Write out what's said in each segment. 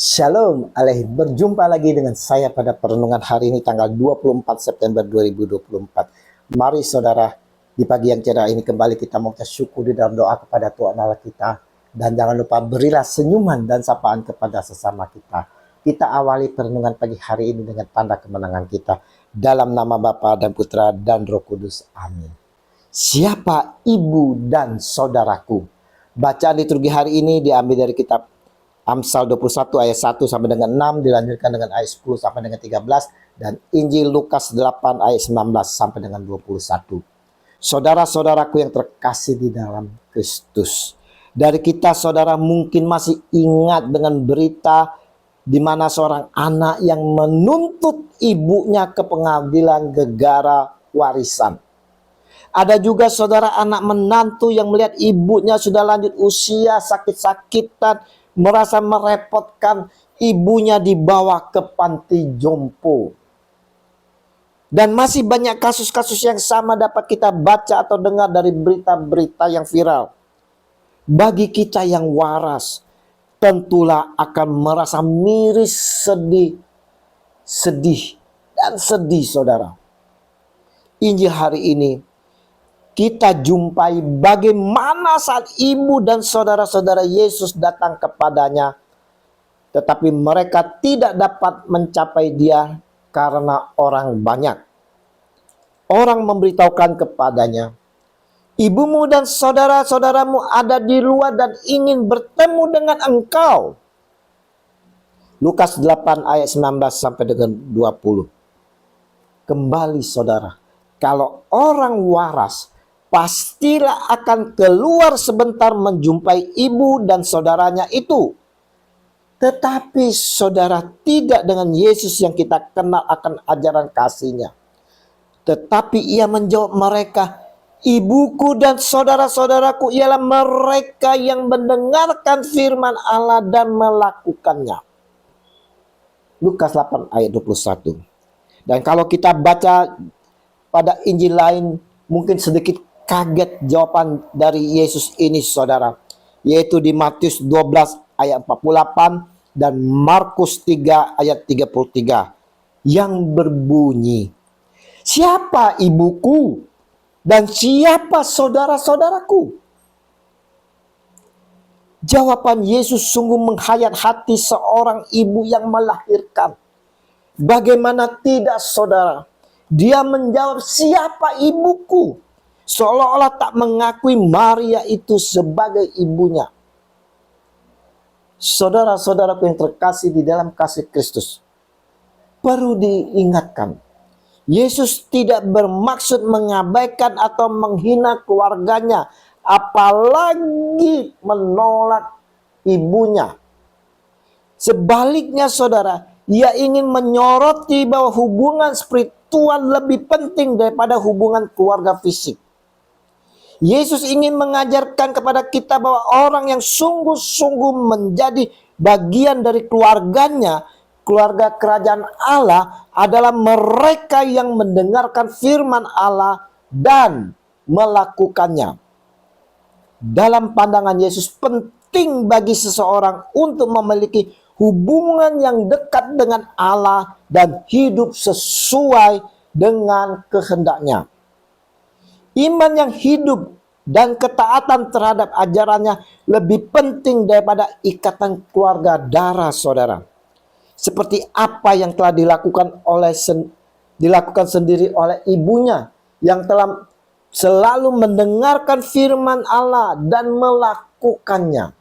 Shalom Alehi, berjumpa lagi dengan saya pada perenungan hari ini tanggal 24 September 2024. Mari saudara, di pagi yang cerah ini kembali kita mengucap syukur di dalam doa kepada Tuhan Allah kita. Dan jangan lupa berilah senyuman dan sapaan kepada sesama kita. Kita awali perenungan pagi hari ini dengan tanda kemenangan kita. Dalam nama Bapa dan Putra dan Roh Kudus. Amin. Siapa ibu dan saudaraku? Bacaan liturgi hari ini diambil dari kitab Amsal 21 ayat 1 sampai dengan 6, dilanjutkan dengan ayat 10 sampai dengan 13, dan Injil Lukas 8 ayat 19 sampai dengan 21. Saudara-saudaraku yang terkasih di dalam Kristus, dari kita saudara mungkin masih ingat dengan berita di mana seorang anak yang menuntut ibunya ke pengadilan gegara warisan. Ada juga saudara anak menantu yang melihat ibunya sudah lanjut usia, sakit-sakitan, merasa merepotkan, ibunya dibawa ke panti jompo. Dan masih banyak kasus-kasus yang sama dapat kita baca atau dengar dari berita-berita yang viral. Bagi kita yang waras, tentulah akan merasa miris, sedih saudara. Injil hari ini kita jumpai bagaimana saat ibu dan saudara-saudara Yesus datang kepadanya, tetapi mereka tidak dapat mencapai dia karena orang banyak. Orang memberitahukan kepadanya, ibumu dan saudara-saudaramu ada di luar dan ingin bertemu dengan engkau. Lukas 8 ayat 19 sampai dengan 20. Kembali saudara, kalau orang waras pastilah akan keluar sebentar menjumpai ibu dan saudaranya itu. Tetapi saudara, tidak dengan Yesus yang kita kenal akan ajaran kasihnya. Tetapi ia menjawab mereka, ibuku dan saudara-saudaraku ialah mereka yang mendengarkan firman Allah dan melakukannya. Lukas 8 ayat 21. Dan kalau kita baca pada Injil lain, mungkin sedikit kaget jawaban dari Yesus ini saudara, yaitu di Matius 12 ayat 48 dan Markus 3 ayat 33 yang berbunyi, siapa ibuku dan siapa saudara-saudaraku? Jawaban Yesus sungguh menghayat hati seorang ibu yang melahirkan. Bagaimana tidak saudara? Dia menjawab, siapa ibuku? Seolah-olah tak mengakui Maria itu sebagai ibunya. Saudara-saudaraku yang terkasih di dalam kasih Kristus, perlu diingatkan, Yesus tidak bermaksud mengabaikan atau menghina keluarganya, apalagi menolak ibunya. Sebaliknya saudara, ia ingin menyoroti bahwa hubungan spiritual lebih penting daripada hubungan keluarga fisik. Yesus ingin mengajarkan kepada kita bahwa orang yang sungguh-sungguh menjadi bagian dari keluarganya, keluarga kerajaan Allah, adalah mereka yang mendengarkan firman Allah dan melakukannya. Dalam pandangan Yesus, penting bagi seseorang untuk memiliki hubungan yang dekat dengan Allah dan hidup sesuai dengan kehendaknya. Iman yang hidup dan ketaatan terhadap ajarannya lebih penting daripada ikatan keluarga darah saudara. Seperti apa yang telah dilakukan sendiri oleh ibunya yang telah selalu mendengarkan firman Allah dan melakukannya.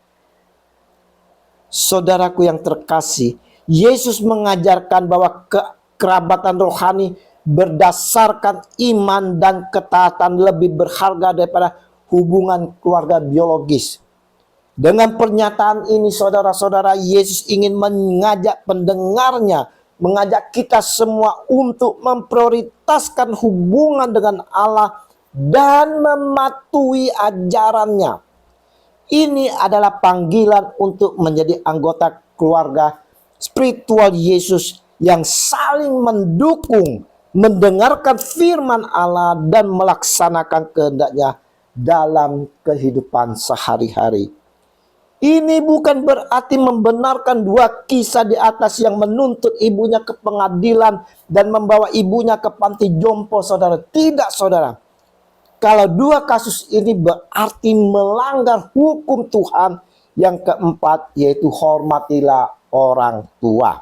Saudaraku yang terkasih, Yesus mengajarkan bahwa kekerabatan rohani berdasarkan iman dan ketaatan lebih berharga daripada hubungan keluarga biologis. Dengan pernyataan ini saudara-saudara, Yesus ingin mengajak pendengarnya, mengajak kita semua untuk memprioritaskan hubungan dengan Allah dan mematuhi ajarannya. Ini adalah panggilan untuk menjadi anggota keluarga spiritual Yesus yang saling mendukung, mendengarkan firman Allah dan melaksanakan kehendaknya dalam kehidupan sehari-hari. Ini bukan berarti membenarkan dua kisah di atas yang menuntut ibunya ke pengadilan dan membawa ibunya ke panti jompo, saudara. Tidak, saudara. Kalau dua kasus ini berarti melanggar hukum Tuhan. Yang keempat, yaitu hormatilah orang tua.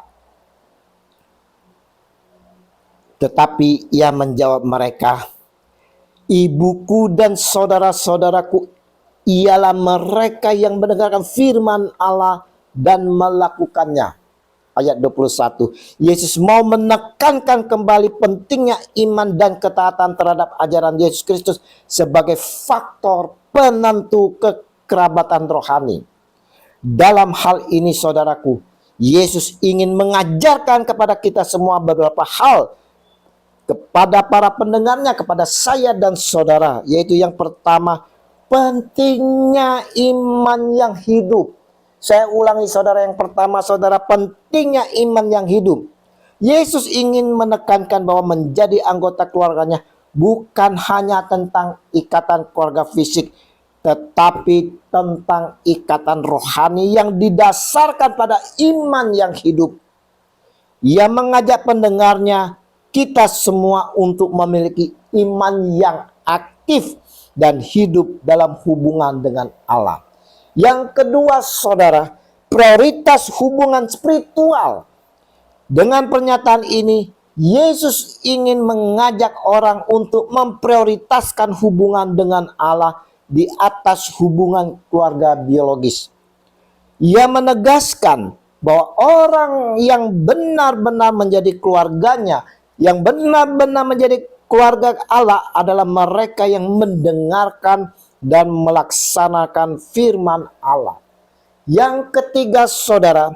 Tetapi ia menjawab mereka, ibuku dan saudara-saudaraku ialah mereka yang mendengarkan firman Allah dan melakukannya. Ayat 21. Yesus mau menekankan kembali pentingnya iman dan ketaatan terhadap ajaran Yesus Kristus sebagai faktor penentu kekerabatan rohani. Dalam hal ini, saudaraku, Yesus ingin mengajarkan kepada kita semua beberapa hal, kepada para pendengarnya, kepada saya dan saudara, yaitu yang pertama, pentingnya iman yang hidup. Saya ulangi, saudara, yang pertama, saudara, pentingnya iman yang hidup. Yesus ingin menekankan bahwa menjadi anggota keluarganya bukan hanya tentang ikatan keluarga fisik, tetapi tentang ikatan rohani yang didasarkan pada iman yang hidup. Ia mengajak pendengarnya, kita semua, untuk memiliki iman yang aktif dan hidup dalam hubungan dengan Allah. Yang kedua, saudara, prioritas hubungan spiritual. Dengan pernyataan ini, Yesus ingin mengajak orang untuk memprioritaskan hubungan dengan Allah di atas hubungan keluarga biologis. Ia menegaskan bahwa orang yang benar-benar menjadi keluarganya, yang benar-benar menjadi keluarga Allah, adalah mereka yang mendengarkan dan melaksanakan firman Allah. Yang ketiga, saudara,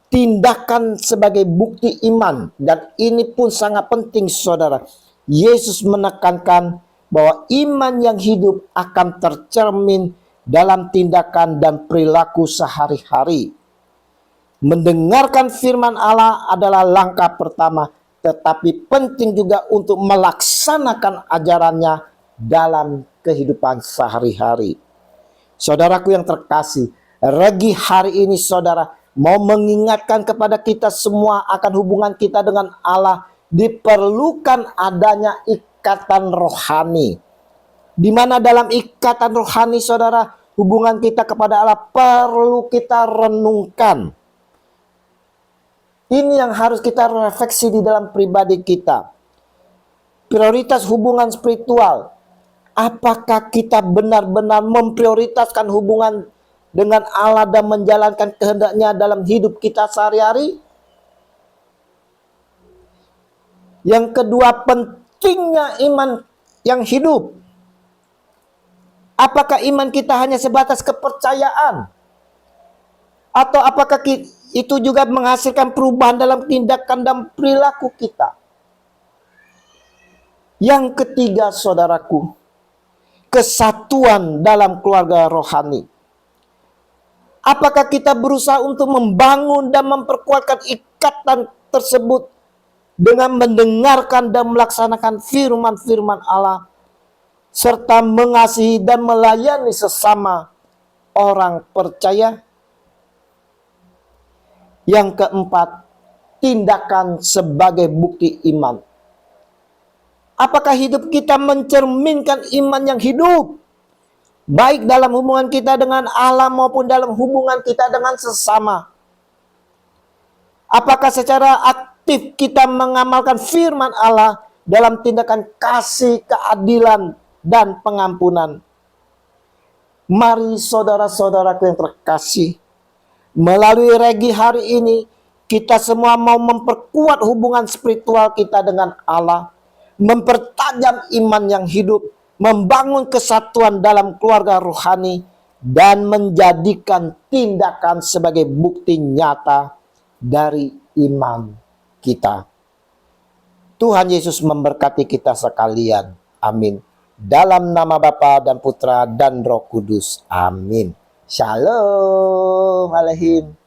tindakan sebagai bukti iman. Dan ini pun sangat penting, saudara. Yesus menekankan bahwa iman yang hidup akan tercermin dalam tindakan dan perilaku sehari-hari. Mendengarkan firman Allah adalah langkah pertama, tetapi penting juga untuk melaksanakan ajarannya dalam kehidupan sehari-hari. Saudaraku yang terkasih, Regi hari ini, saudara, mau mengingatkan kepada kita semua akan hubungan kita dengan Allah. Diperlukan adanya ikatan rohani, di mana dalam ikatan rohani, saudara, hubungan kita kepada Allah perlu kita renungkan. Ini yang harus kita refleksi di dalam pribadi kita. Prioritas hubungan spiritual. Apakah kita benar-benar memprioritaskan hubungan dengan Allah dan menjalankan kehendaknya dalam hidup kita sehari-hari? Yang kedua, pentingnya iman yang hidup. Apakah iman kita hanya sebatas kepercayaan? Atau apakah itu juga menghasilkan perubahan dalam tindakan dan perilaku kita? Yang ketiga, saudaraku, kesatuan dalam keluarga rohani. Apakah kita berusaha untuk membangun dan memperkuatkan ikatan tersebut dengan mendengarkan dan melaksanakan firman-firman Allah, serta mengasihi dan melayani sesama orang percaya? Yang keempat, tindakan sebagai bukti iman. Apakah hidup kita mencerminkan iman yang hidup, baik dalam hubungan kita dengan Allah maupun dalam hubungan kita dengan sesama? Apakah secara aktif kita mengamalkan firman Allah dalam tindakan kasih, keadilan, dan pengampunan? Mari, saudara-saudaraku yang terkasih, melalui Regi hari ini, kita semua mau memperkuat hubungan spiritual kita dengan Allah, mempertajam iman yang hidup, membangun kesatuan dalam keluarga rohani, dan menjadikan tindakan sebagai bukti nyata dari iman kita. Tuhan Yesus memberkati kita sekalian. Amin. Dalam nama Bapa dan Putra dan Roh Kudus. Amin. Shalom Aleihim.